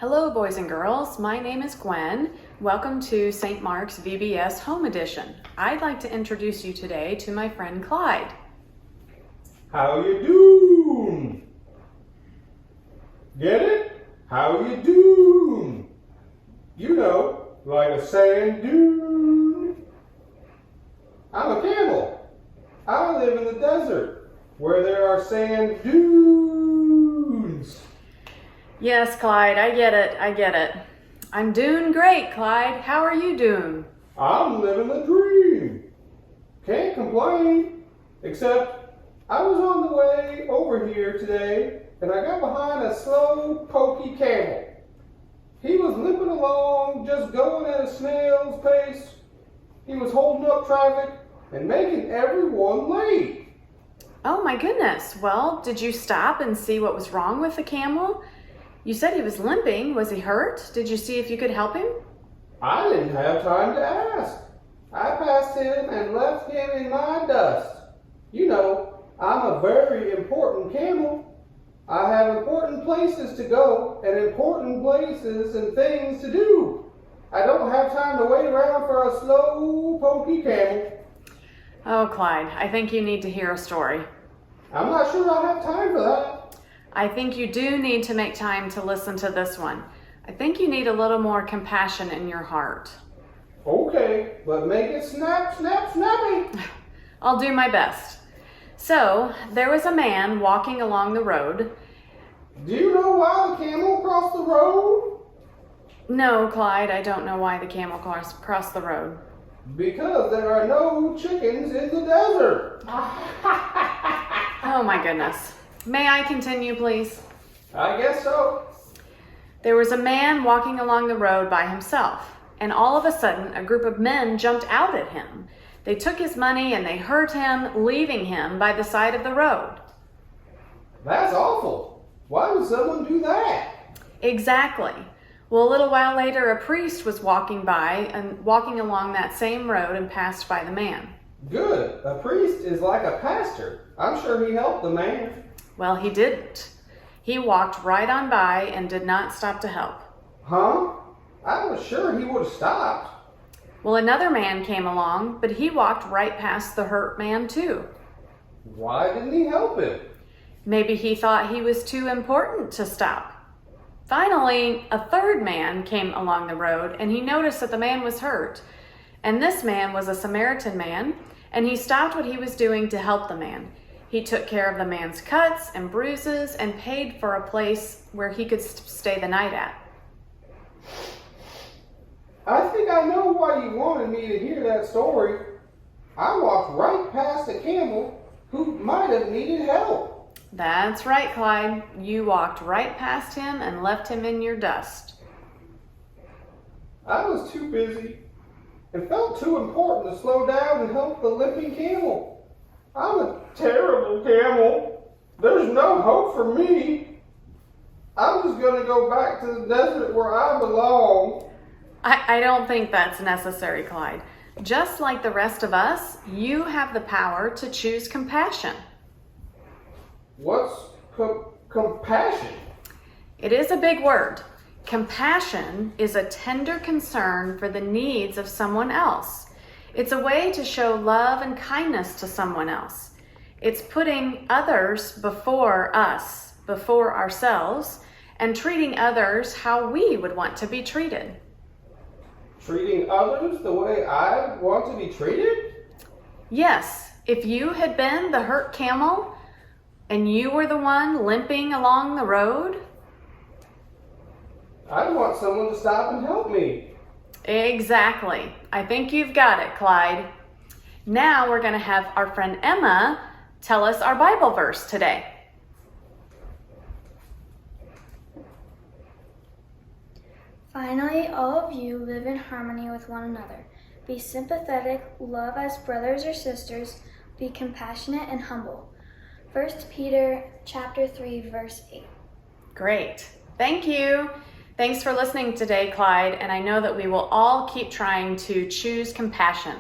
Hello, boys and girls. My name is Gwen. Welcome to St. Mark's VBS Home Edition. I'd like to introduce you today to my friend Clyde. How you doing? Get it? How you doing? You know, like a sand dune. I'm a camel. I live in the desert where there are sand dunes. Yes, Clyde, I get it. I'm doing great, Clyde. How are you doing? I'm living the dream. Can't complain, except I was on the way over here today and I got behind a slow, pokey camel. He was limping along, just going at a snail's pace. He was holding up traffic and making everyone late. Oh my goodness. Well, did you stop and see what was wrong with the camel? You said he was limping. Was he hurt? Did you see if you could help him? I didn't have time to ask. I passed him and left him in my dust. You know, I'm a very important camel. I have important places to go and important places and things to do. I don't have time to wait around for a slow, pokey camel. Oh, Clyde, I think you need to hear a story. I'm not sure I have time for that. I think you do need to make time to listen to this one. I think you need a little more compassion in your heart. Okay, but make it snap, snap, snappy. I'll do my best. So, there was a man walking along the road. Do you know why the camel crossed the road? No, Clyde, I don't know why the camel crossed the road. Because there are no chickens in the desert. Oh my goodness. May I continue, please? I guess so. There was a man walking along the road by himself, and all of a sudden a group of men jumped out at him. They took his money and they hurt him, leaving him by the side of the road. That's awful. Why would someone do that? Exactly. Well, a little while later, a priest was walking along that same road and passed by the man. Good. A priest is like a pastor. I'm sure he helped the man. Well, he didn't. He walked right on by and did not stop to help. Huh? I was sure he would have stopped. Well, another man came along, but he walked right past the hurt man too. Why didn't he help him? Maybe he thought he was too important to stop. Finally, a third man came along the road and he noticed that the man was hurt. And this man was a Samaritan man, and he stopped what he was doing to help the man. He took care of the man's cuts and bruises and paid for a place where he could stay the night at. I think I know why you wanted me to hear that story. I walked right past a camel who might have needed help. That's right, Clyde. You walked right past him and left him in your dust. I was too busy and felt too important to slow down and help the limping camel. I'm a terrible camel. There's no hope for me. I'm just going to go back to the desert where I belong. I don't think that's necessary, Clyde. Just like the rest of us, you have the power to choose compassion. What's compassion? It is a big word. Compassion is a tender concern for the needs of someone else. It's a way to show love and kindness to someone else. It's putting others before us, before ourselves, and treating others how we would want to be treated. Treating others the way I want to be treated? Yes, if you had been the hurt camel and you were the one limping along the road, I'd want someone to stop and help me. Exactly. I think you've got it, Clyde. Now we're going to have our friend Emma tell us our Bible verse today. Finally, all of you live in harmony with one another. Be sympathetic, love as brothers or sisters, be compassionate and humble. 1 Peter chapter 3, verse 8. Great. Thank you. Thanks for listening today, Clyde, and I know that we will all keep trying to choose compassion.